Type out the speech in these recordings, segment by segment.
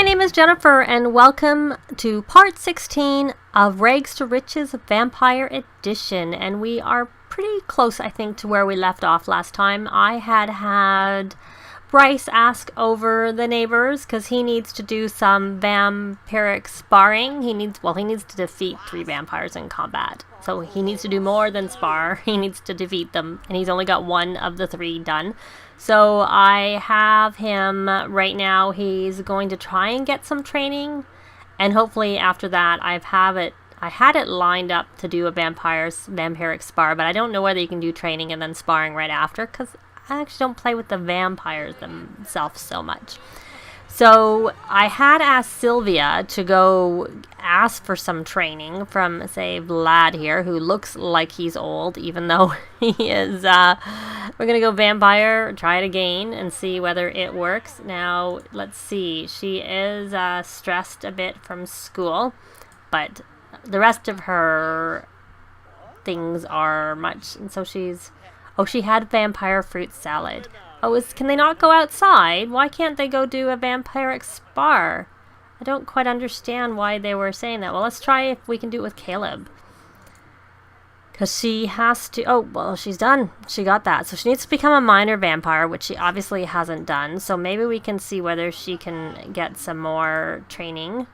my name is Jennifer, and welcome to part 16 of Rags to Riches Vampire Edition. And we are pretty close, I think, to where we left off last time. I had Bryce ask over the neighbors because he needs to do some vampiric sparring. He needs to defeat 3 vampires in combat. So he needs to do more than spar. He needs to defeat them, and he's only got 1 of the 3 done. So I have him right now. He's going to try and get some training, and hopefully after that I had it lined up to do a vampiric spar, but I don't know whether you can do training and then sparring right after, because I actually don't play with the vampires themselves so much. So I had asked Sylvia to go ask for some training from, say, Vlad here, who looks like he's old, even though he is. We're going to go vampire, try it again, and see whether it works. Now, let's see. She is stressed a bit from school, but the rest of her things are much. And so she's... Oh, she had vampire fruit salad. Oh, can they not go outside? Why can't they go do a vampiric spar? I don't quite understand why they were saying that. Well, let's try if we can do it with Caleb. Because she has to... Oh, well, she's done. She got that. So she needs to become a minor vampire, which she obviously hasn't done. So maybe we can see whether she can get some more training.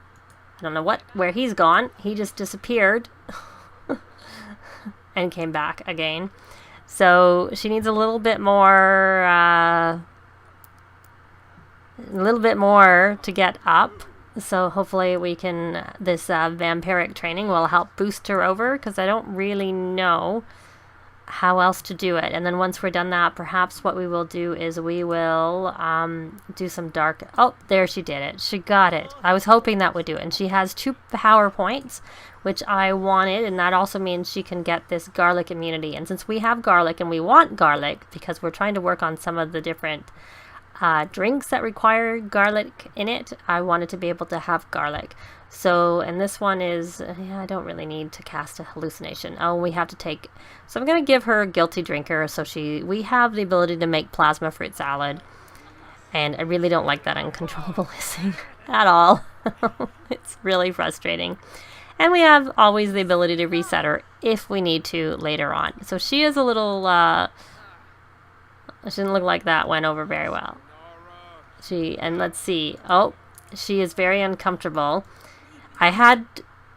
I don't know where he's gone. He just disappeared. And came back again. So she needs a little bit more to get up. So hopefully we can, this vampiric training will help boost her over, because I don't really know how else to do it. And then once we're done that, perhaps what we will do is we will do some dark... Oh, there, she did it. She got it. I was hoping that would do it. And she has 2 power points, which I wanted, and that also means she can get this garlic immunity. And since we have garlic, and we want garlic, because we're trying to work on some of the different drinks that require garlic in it, I wanted to be able to have garlic. So, and this one is, I don't really need to cast a hallucination. Oh, we have to take, so I'm going to give her a guilty drinker, so we have the ability to make plasma fruit salad, and I really don't like that uncontrollable hissing at all. It's really frustrating. And we have always the ability to reset her if we need to later on. So she is a little, she didn't look like that went over very well. And let's see. Oh, she is very uncomfortable. I had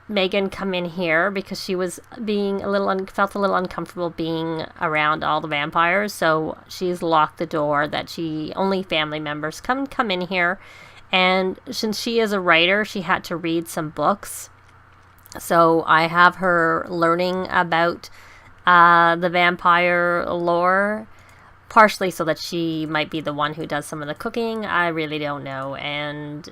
Megan come in here because she was being felt a little uncomfortable being around all the vampires. So she's locked the door that only family members come in here. And since she is a writer, she had to read some books. So I have her learning about the vampire lore, partially so that she might be the one who does some of the cooking. I really don't know. And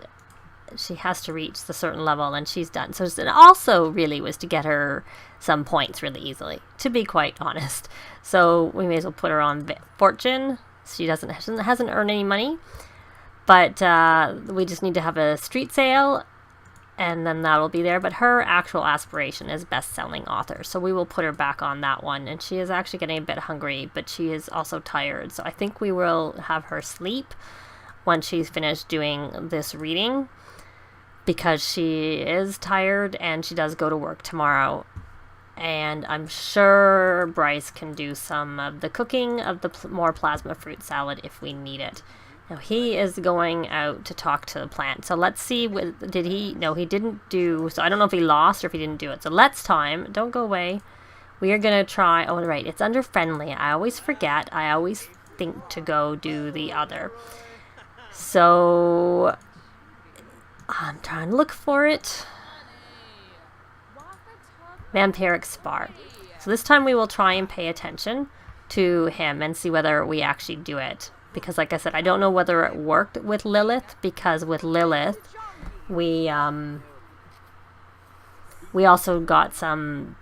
she has to reach the certain level, and she's done. So it also really was to get her some points really easily, to be quite honest. So we may as well put her on fortune. She hasn't earned any money, but we just need to have a street sale, and then that'll be there. But her actual aspiration is best-selling author, so we will put her back on that one. And she is actually getting a bit hungry, but she is also tired, so I think we will have her sleep once she's finished doing this reading, because she is tired and she does go to work tomorrow. And I'm sure Bryce can do some of the cooking of the more plasma fruit salad if we need it. Now he is going out to talk to the plant. So let's see, no, he didn't do, so I don't know if he lost or if he didn't do it. So don't go away. We are going to try, oh right, it's under friendly. I always forget. I always think to go do the other. So I'm trying to look for it. Vampiric Spar. So this time we will try and pay attention to him and see whether we actually do it. Because like I said, I don't know whether it worked with Lilith, because with Lilith, we also got some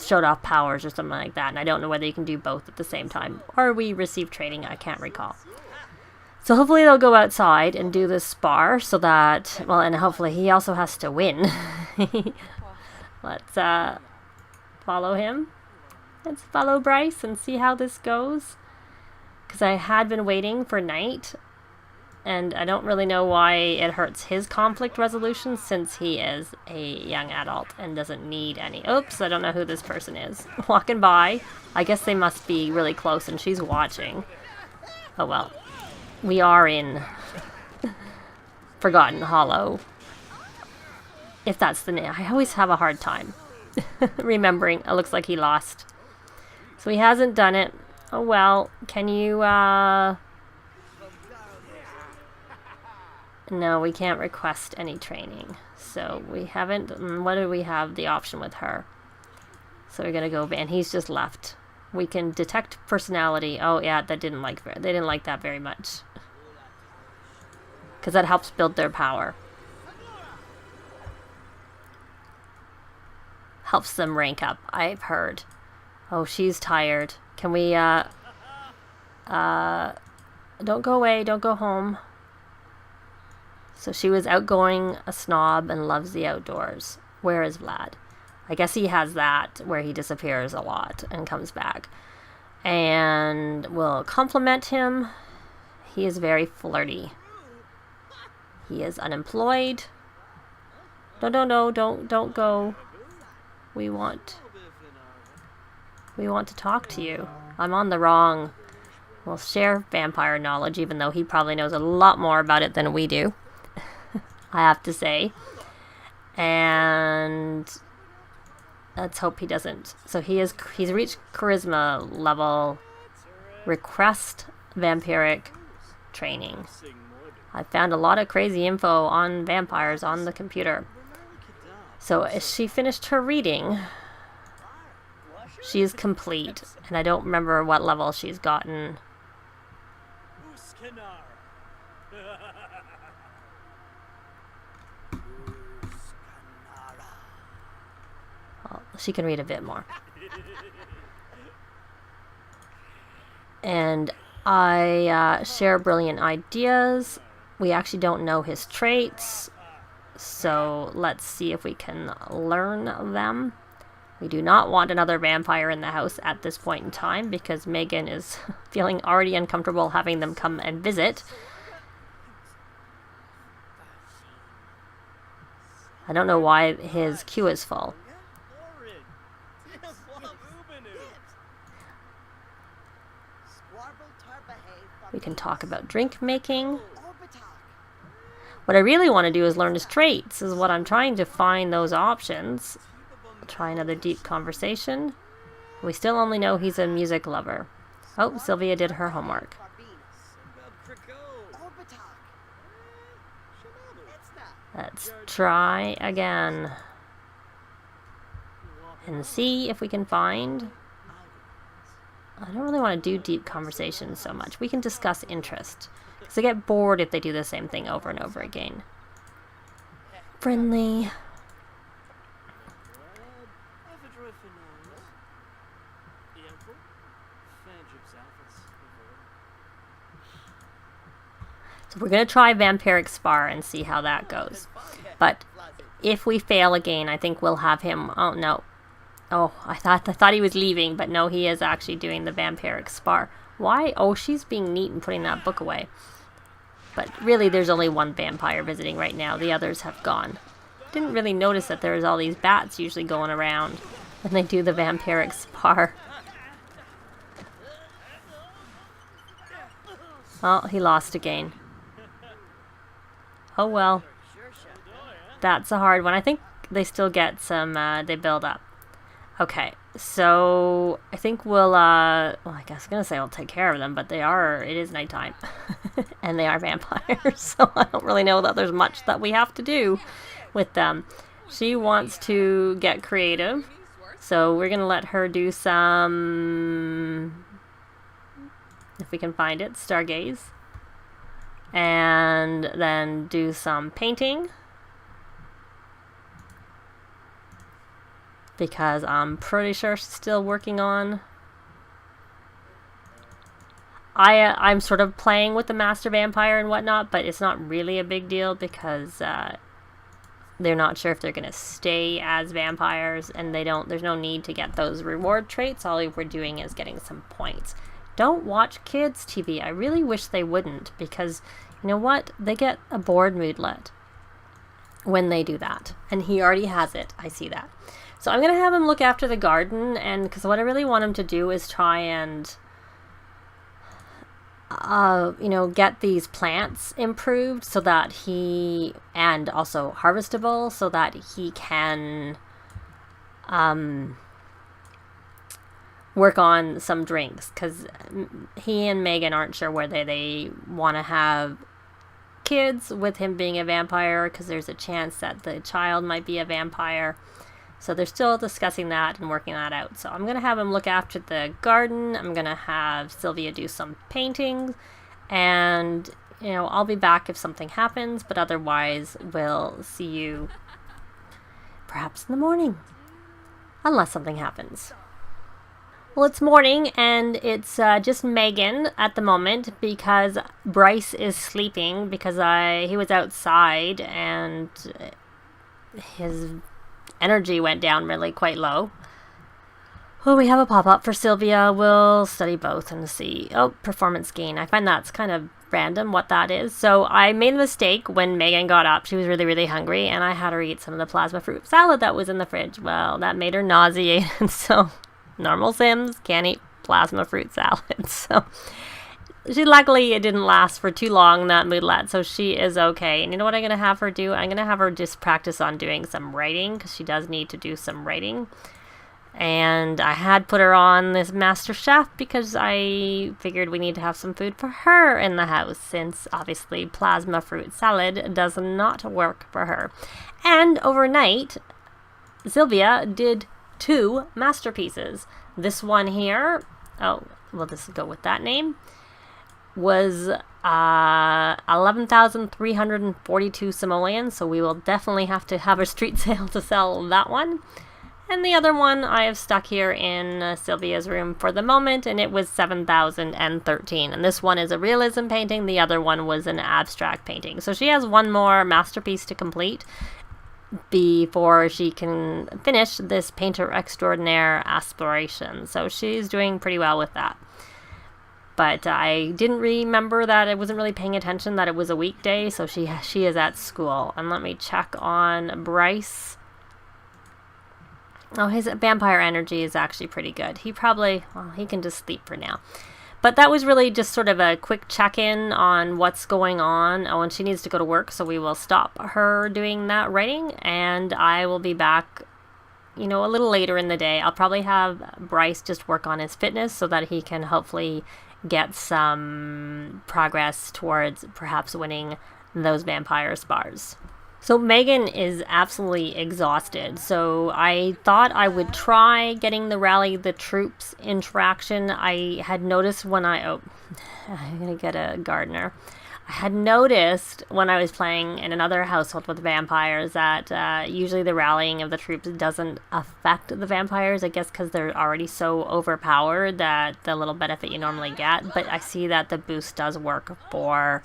showed off powers or something like that. And I don't know whether you can do both at the same time. Or we received training, I can't recall. So hopefully they'll go outside and do this spar so that, well, and hopefully he also has to win. Let's follow him. Let's follow Bryce and see how this goes. Because I had been waiting for night And I don't really know why it hurts his conflict resolution since he is a young adult and doesn't need any. Oops, I don't know who this person is. Walking by. I guess they must be really close and she's watching. Oh well. We are in Forgotten Hollow. If that's the name. I always have a hard time remembering. It looks like he lost. So he hasn't done it. Oh well. Can you, No, we can't request any training. So we haven't... What do we have the option with her? So we're going to go... And he's just left. We can detect personality. Oh, yeah, that didn't like... They didn't like that very much. Because that helps build their power. Helps them rank up, I've heard. Oh, she's tired. Can we, don't go away. Don't go home. So she was outgoing, a snob, and loves the outdoors. Where is Vlad? I guess he has that, where he disappears a lot and comes back. And we'll compliment him. He is very flirty. He is unemployed. No, don't go. We want to talk to you. I'm on the wrong... We'll share vampire knowledge, even though he probably knows a lot more about it than we do. I have to say. And let's hope he doesn't. So he's reached charisma level. Request vampiric training. I found a lot of crazy info on vampires on the computer. So she finished her reading. She is complete. And I don't remember what level she's gotten. Well, she can read a bit more. And I share brilliant ideas. We actually don't know his traits. So let's see if we can learn them. We do not want another vampire in the house at this point in time because Megan is feeling already uncomfortable having them come and visit. I don't know why his queue is full. We can talk about drink making. What I really want to do is learn his traits, is what I'm trying to find those options. Try another deep conversation. We still only know he's a music lover. Oh, Sylvia did her homework. Let's try again. And see if we can find... I don't really want to do deep conversations so much. We can discuss interest. Because I get bored if they do the same thing over and over again. Friendly. So we're going to try Vampiric Spar and see how that goes. But if we fail again, I think we'll have him... Oh, no. Oh, I thought he was leaving, but no, he is actually doing the Vampiric Spar. Why? Oh, she's being neat and putting that book away. But really, there's only one vampire visiting right now. The others have gone. Didn't really notice that there's all these bats usually going around when they do the Vampiric Spar. Oh, he lost again. Oh well. That's a hard one. I think they still get some, they build up. Okay, so I think we'll, well, I guess I was going to say I'll take care of them, but it is nighttime. And they are vampires, so I don't really know that there's much that we have to do with them. She wants to get creative, so we're going to let her do some, if we can find it, stargaze. And then do some painting. Because I'm pretty sure she's still working on... I'm sort of playing with the Master Vampire and whatnot, but it's not really a big deal because they're not sure if they're going to stay as vampires, and there's no need to get those reward traits. All we're doing is getting some points. Don't watch kids' TV. I really wish they wouldn't, because You know what? They get a bored moodlet when they do that. And he already has it. I see that. So I'm going to have him look after the garden, and because what I really want him to do is try and get these plants improved so that and also harvestable so that he can work on some drinks, because he and Megan aren't sure whether they want to have kids with him being a vampire, because there's a chance that the child might be a vampire. So they're still discussing that and working that out. So I'm going to have him look after the garden. I'm going to have Sylvia do some paintings. And, I'll be back if something happens. But otherwise, we'll see you perhaps in the morning. Unless something happens. Well, it's morning, and it's just Megan at the moment because Bryce is sleeping because he was outside and his energy went down really quite low. Oh, we have a pop-up for Sylvia. We'll study both and see. Oh, performance gain. I find that's kind of random what that is. So I made a mistake when Megan got up. She was really, really hungry, and I had her eat some of the plasma fruit salad that was in the fridge. Well, that made her nauseated, so normal Sims can't eat plasma fruit salad. So luckily it didn't last for too long, that moodlet, so she is okay. And you know what I'm going to have her do? I'm going to have her just practice on doing some writing, because she does need to do some writing. And I had put her on this Master Chef because I figured we need to have some food for her in the house, since obviously plasma fruit salad does not work for her. And overnight, Sylvia did 2 masterpieces. This one here, we'll just go with that name, was 11,342 simoleons, so we will definitely have to have a street sale to sell that one. And the other one I have stuck here in Sylvia's room for the moment, and it was 7,013. And this one is a realism painting, the other one was an abstract painting. So she has one more masterpiece to complete before she can finish this painter extraordinaire aspiration. So she's doing pretty well with that. But I didn't remember that I wasn't really paying attention that it was a weekday, so she is at school. And let me check on Bryce. Oh, his vampire energy is actually pretty good. He can just sleep for now. But that was really just sort of a quick check-in on what's going on. Oh, and she needs to go to work, so we will stop her doing that writing, and I will be back, a little later in the day. I'll probably have Bryce just work on his fitness so that he can hopefully get some progress towards perhaps winning those vampire spars. So Megan is absolutely exhausted, so I thought I would try getting the rally the troops interaction. I had noticed when I'm gonna get a gardener. I had noticed when I was playing in another household with vampires that usually the rallying of the troops doesn't affect the vampires, I guess because they're already so overpowered that the little benefit you normally get. But I see that the boost does work for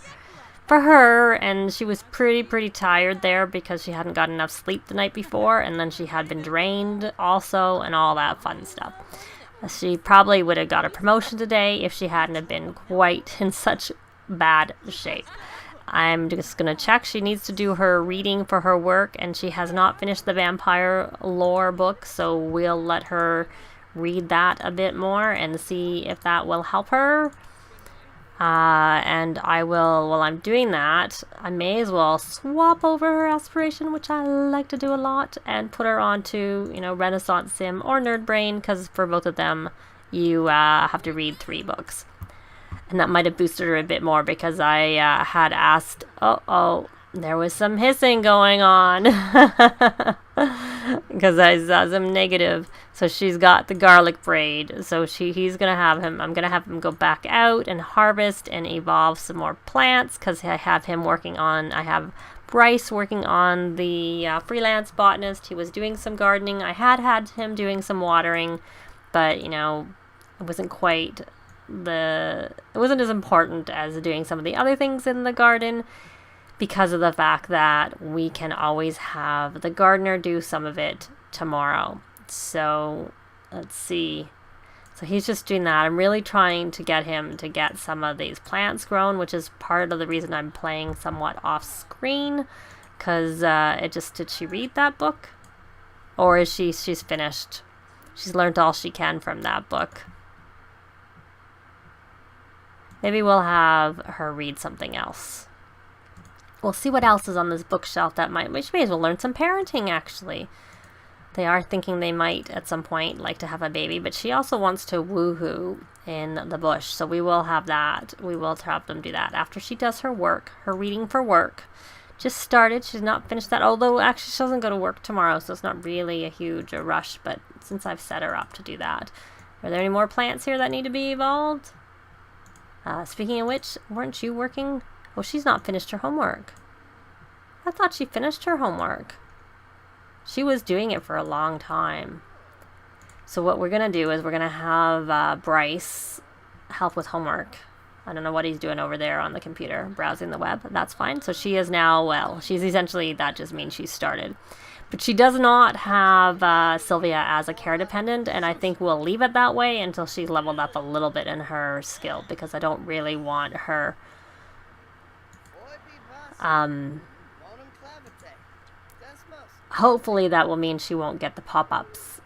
her, and she was pretty tired there because she hadn't got enough sleep the night before, and then she had been drained also, and all that fun stuff. She probably would have got a promotion today if she hadn't have been quite in such bad shape. I'm just going to check. She needs to do her reading for her work, and she has not finished the vampire lore book, so we'll let her read that a bit more and see if that will help her. And I will, while I'm doing that, I may as well swap over her aspiration, which I like to do a lot, and put her onto, Renaissance Sim or Nerd Brain, because for both of them, you have to read 3 books. And that might have boosted her a bit more because I had asked, there was some hissing going on because I saw some negative. So she's got the garlic braid. So he's going to have him, I'm going to have him go back out and harvest and evolve some more plants, because I have Bryce working on the freelance botanist. He was doing some gardening. I had him doing some watering, but it wasn't it wasn't as important as doing some of the other things in the garden, because of the fact that we can always have the gardener do some of it tomorrow. So let's see. So he's just doing that. I'm really trying to get him to get some of these plants grown, which is part of the reason I'm playing somewhat off screen. Because did she read that book? Or is she's finished? She's learned all she can from that book. Maybe we'll have her read something else. We'll see what else is on this bookshelf that which may as well learn some parenting, actually. They are thinking they might, at some point, like to have a baby, but she also wants to woohoo in the bush, so we will have that. We will have them do that after she does her work, her reading for work. Just started. She's not finished that, although actually she doesn't go to work tomorrow, so it's not really a huge rush, but since I've set her up to do that. Are there any more plants here that need to be evolved? Speaking of which, weren't you working? Well, she's not finished her homework. I thought she finished her homework. She was doing it for a long time. So what we're going to do is we're going to have Bryce help with homework. I don't know what he's doing over there on the computer, browsing the web. That's fine. So she is now, well, she's essentially, that just means she's started. But she does not have Sylvia as a care dependent, and I think we'll leave it that way until she's leveled up a little bit in her skill, because I don't really want her hopefully that will mean she won't get the pop-ups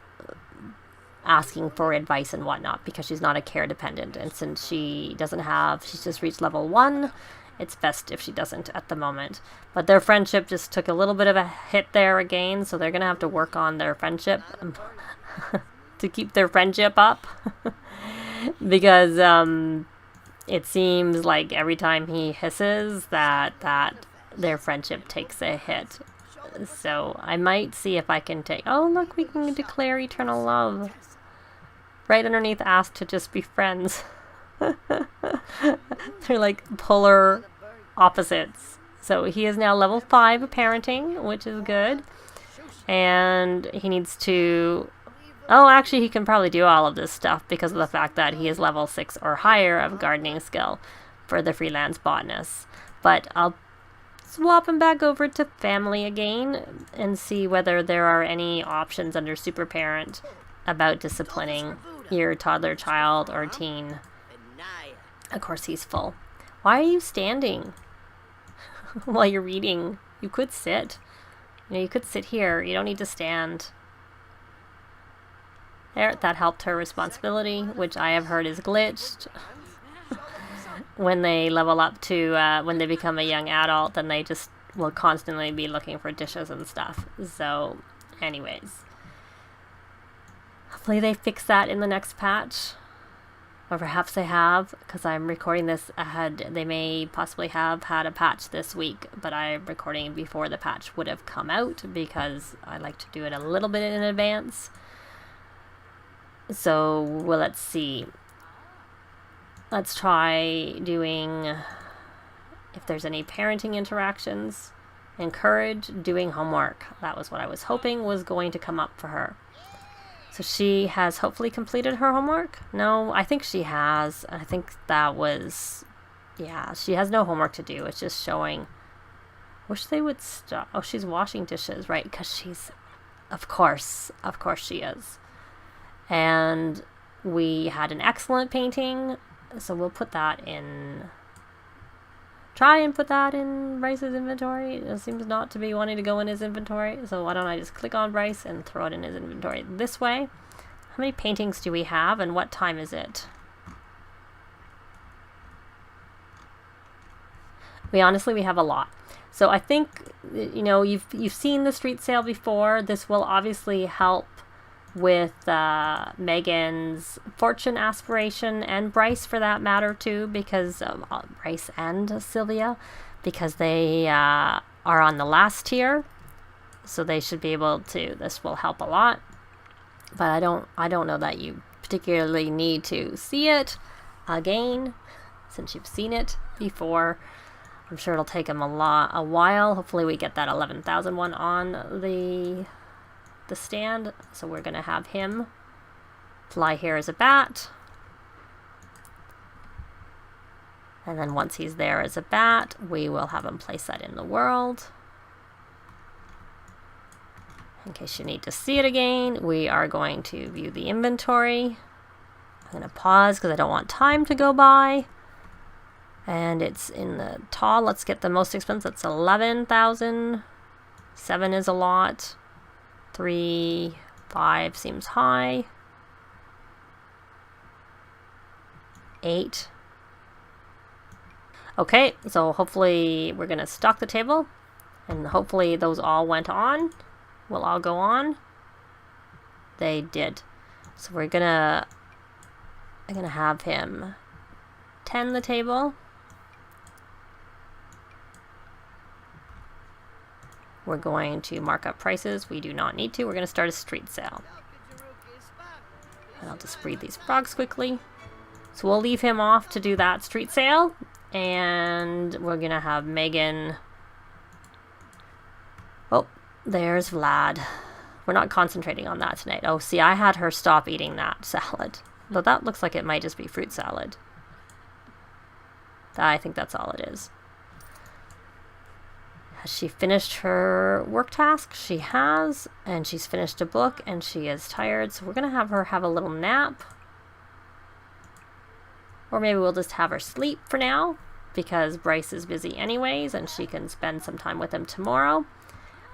asking for advice and whatnot, because she's not a care dependent, and since she's just reached level 1, it's best if she doesn't at the moment. But their friendship just took a little bit of a hit there again, so they're gonna have to work on their friendship to keep their friendship up because it seems like every time he hisses that their friendship takes a hit. So I might see if I can oh look, we can declare eternal love right underneath ask to just be friends. They're like polar opposites. So he is now level 5 parenting, which is good, and he needs to actually he can probably do all of this stuff because of the fact that he is level 6 or higher of gardening skill for the freelance botanist. But I'll swap him back over to family again and see whether there are any options under super parent about disciplining your toddler, child, or teen. Of course he's full. Why are you standing while you're reading? You could sit. You could sit here. You don't need to stand. There, that helped her responsibility, which I have heard is glitched. When they level up to, when they become a young adult, then they just will constantly be looking for dishes and stuff. So, anyways. Hopefully they fix that in the next patch. Or perhaps they have, because I'm recording this ahead. They may possibly have had a patch this week, but I'm recording before the patch would have come out because I like to do it a little bit in advance. So, well, let's see. Let's try doing, if there's any parenting interactions, encourage doing homework. That was what I was hoping was going to come up for her. So she has hopefully completed her homework? No, I think she has. I think that was, yeah, she has no homework to do. It's just showing. Wish they would stop. Oh, she's washing dishes, right? Because she's, of course she is. And we had an excellent painting. So we'll put that in, try and put that in Bryce's inventory. It seems not to be wanting to go in his inventory. So why don't I just click on Bryce and throw it in his inventory this way. How many paintings do we have and what time is it? We have a lot. So I think, you know, you've seen the street sale before. This will obviously help with Megan's fortune aspiration, and Bryce for that matter too, because Bryce and Sylvia, because they are on the last tier, so they should be able to, this will help a lot. But I don't know that you particularly need to see it again, since you've seen it before. I'm sure it'll take them a while. Hopefully we get that 11,000 one on the stand. So we're going to have him fly here as a bat. And then once he's there as a bat, we will have him place that in the world. In case you need to see it again, we are going to view the inventory. I'm going to pause because I don't want time to go by. And it's in the tall. Let's get the most expensive. That's 11,000. 7 is a lot. 3, 5 seems high. 8. Okay, so hopefully we're going to stock the table. And hopefully those all went on. Will all go on. They did. So I'm gonna have him tend the table. We're going to mark up prices. We do not need to. We're going to start a street sale. And I'll just breed these frogs quickly. So we'll leave him off to do that street sale. And we're going to have Megan. Oh, there's Vlad. We're not concentrating on that tonight. Oh, see, I had her stop eating that salad. But that looks like it might just be fruit salad. I think that's all it is. Has she finished her work task? She has. And she's finished a book and she is tired. So we're going to have her have a little nap. Or maybe we'll just have her sleep for now. Because Bryce is busy anyways and she can spend some time with him tomorrow.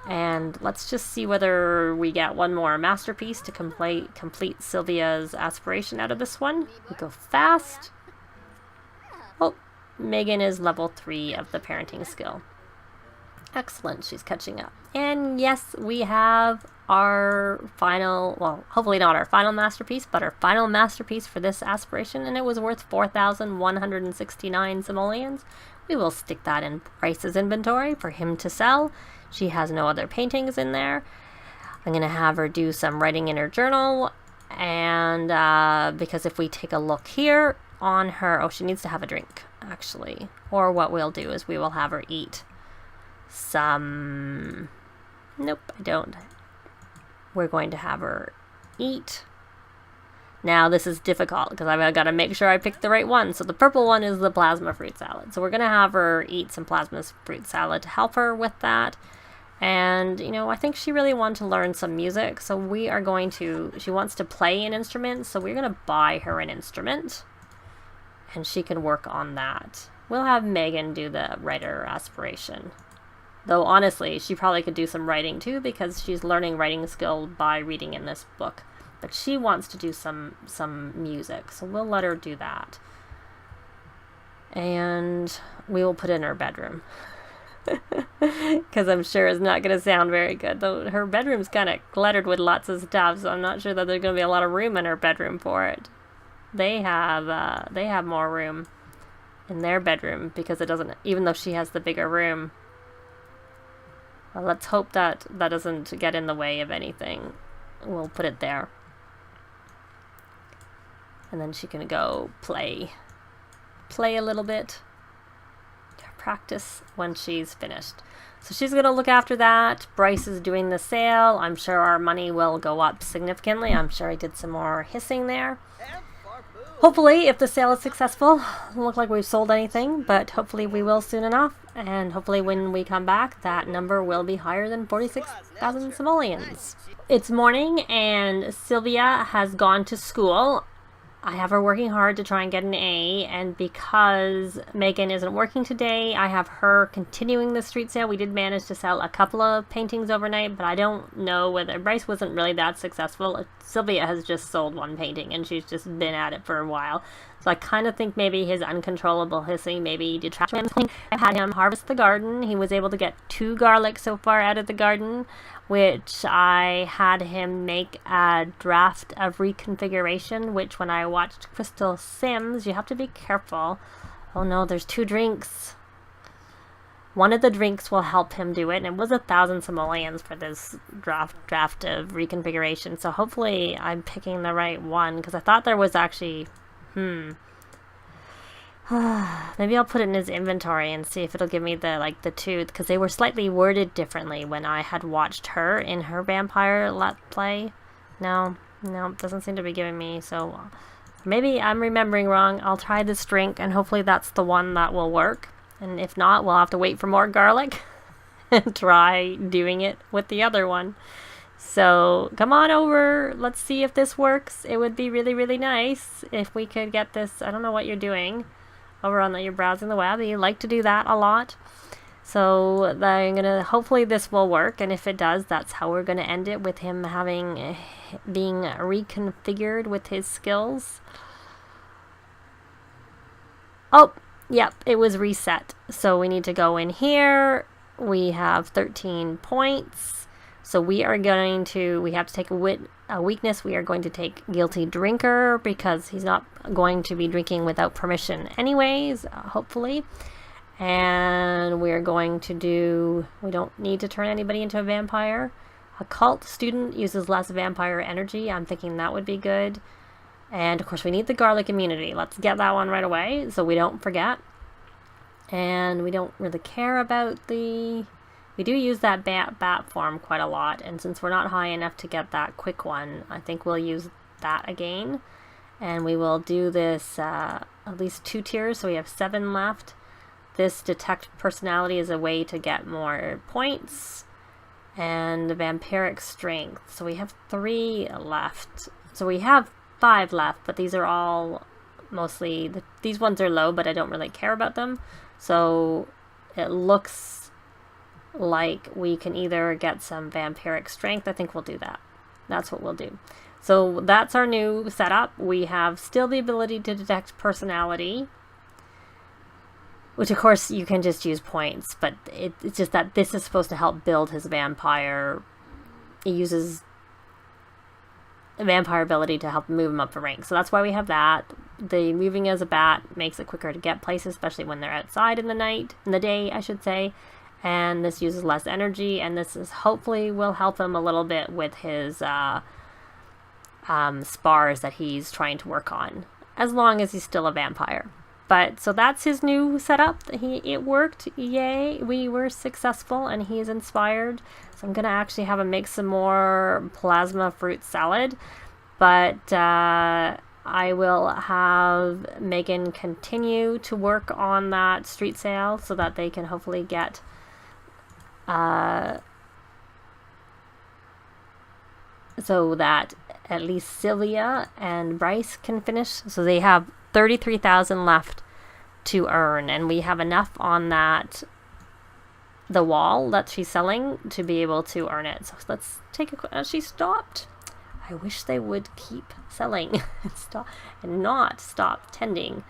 And let's just see whether we get one more masterpiece to complete Sylvia's aspiration out of this one. We go fast. Oh, Megan is level 3 of the parenting skill. Excellent, she's catching up. And yes, we have our final, well, hopefully not our final masterpiece, but our final masterpiece for this aspiration, and it was worth 4,169 simoleons. We will stick that in Bryce's inventory for him to sell. She has no other paintings in there. I'm going to have her do some writing in her journal, and because if we take a look here on her, oh, she needs to have a drink, actually. Or what we'll do is we will have her eat some... Nope, I don't. We're going to have her eat. Now this is difficult because I've got to make sure I pick the right one. So the purple one is the plasma fruit salad. So we're going to have her eat some plasma fruit salad to help her with that. And, you know, I think she really wants to learn some music. So we are going to, she wants to play an instrument. So we're going to buy her an instrument. And she can work on that. We'll have Megan do the writer aspiration. Though honestly, she probably could do some writing too because she's learning writing skill by reading in this book. But she wants to do some music, so we'll let her do that. And we will put it in her bedroom. Because I'm sure it's not going to sound very good. Though her bedroom's kind of cluttered with lots of stuff, so I'm not sure that there's going to be a lot of room in her bedroom for it. They have more room in their bedroom because it doesn't, even though she has the bigger room. Well, let's hope that that doesn't get in the way of anything. We'll put it there. And then she can go play a little bit. Practice when she's finished. So she's going to look after that. Bryce is doing the sale. I'm sure our money will go up significantly. I'm sure I did some more hissing there. Hopefully, if the sale is successful, it doesn't look like we've sold anything, but hopefully we will soon enough. And hopefully when we come back, that number will be higher than 46,000 simoleons. It's morning and Sylvia has gone to school. I have her working hard to try and get an A, and because Megan isn't working today, I have her continuing the street sale. We did manage to sell a couple of paintings overnight, but I don't know whether... Bryce wasn't really that successful. Sylvia has just sold one painting, and she's just been at it for a while. So I kind of think maybe his uncontrollable hissing maybe detracted him. I had him harvest the garden. He was able to get 2 garlic so far out of the garden, which I had him make a draft of reconfiguration, which when I watched Crystal Sims, you have to be careful. Oh no, there's 2 drinks. One of the drinks will help him do it, and it was 1,000 simoleons for this draft of reconfiguration. So hopefully I'm picking the right one, because I thought there was actually... Maybe I'll put it in his inventory and see if it'll give me the 2, because they were slightly worded differently when I had watched her in her vampire Let's Play. No, it doesn't seem to be giving me, so maybe I'm remembering wrong. I'll try this drink and hopefully that's the one that will work. And if not, we'll have to wait for more garlic and try doing it with the other one. So come on over. Let's see if this works. It would be really, really nice if we could get this. I don't know what you're doing over on you're browsing the web. You like to do that a lot. So I'm gonna, hopefully this will work, and if it does, that's how we're gonna end it, with him being reconfigured with his skills. Oh, yep, it was reset. So we need to go in here. We have 13 points. So we have to take a weakness. We are going to take Guilty Drinker, because he's not going to be drinking without permission anyways, hopefully. And we're going to do, we don't need to turn anybody into a vampire. Occult Student uses less vampire energy. I'm thinking that would be good. And of course we need the garlic immunity. Let's get that one right away so we don't forget. And we don't really care about we do use that bat form quite a lot, and since we're not high enough to get that quick one, I think we'll use that again. And we will do this at least 2 tiers, so we have 7 left. This Detect Personality is a way to get more points. And the Vampiric Strength. So we have 3 left. So we have 5 left, but these are all mostly, these ones are low, but I don't really care about them. So it looks like we can either get some Vampiric Strength. I think we'll do that. That's what we'll do. So that's our new setup. We have still the ability to detect personality, which of course you can just use points, but it's just that this is supposed to help build his vampire. It uses a vampire ability to help move him up the rank. So that's why we have that. The moving as a bat makes it quicker to get places, especially when they're outside in the day, I should say. And this uses less energy, and this is hopefully will help him a little bit with his spars that he's trying to work on, as long as he's still a vampire. But so that's his new setup. It worked. Yay, we were successful, and he is inspired. So I'm gonna actually have him make some more plasma fruit salad, but I will have Megan continue to work on that street sale so that they can hopefully get so that at least Sylvia and Bryce can finish. So they have 33,000 left to earn, and we have enough on the wall that she's selling to be able to earn it. So let's take she stopped. I wish they would keep selling and not stop tending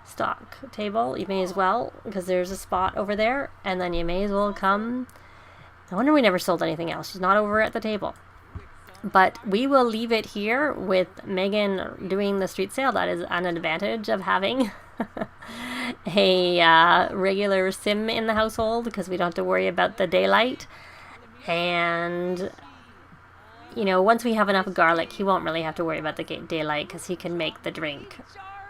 stock table. You may as well, because there's a spot over there, and then you may as well come. I wonder we never sold anything else. She's not over at the table. But we will leave it here with Megan doing the street sale. That is an advantage of having a regular sim in the household, because we don't have to worry about the daylight. And you know, once we have enough garlic, he won't really have to worry about the daylight, because he can make the drink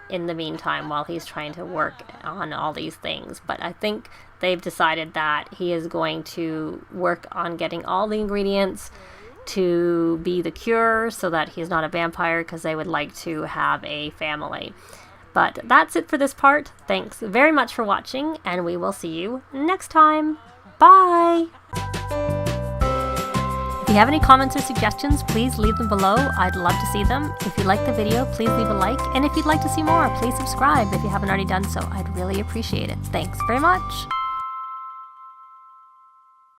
in the meantime while he's trying to work on all these things. But I think they've decided that he is going to work on getting all the ingredients to be the cure so that he's not a vampire, because they would like to have a family. But that's it for this part. Thanks very much for watching, and we will see you next time. Bye! If you have any comments or suggestions, please leave them below. I'd love to see them. If you like the video, please leave a like. And if you'd like to see more, please subscribe if you haven't already done so. I'd really appreciate it. Thanks very much.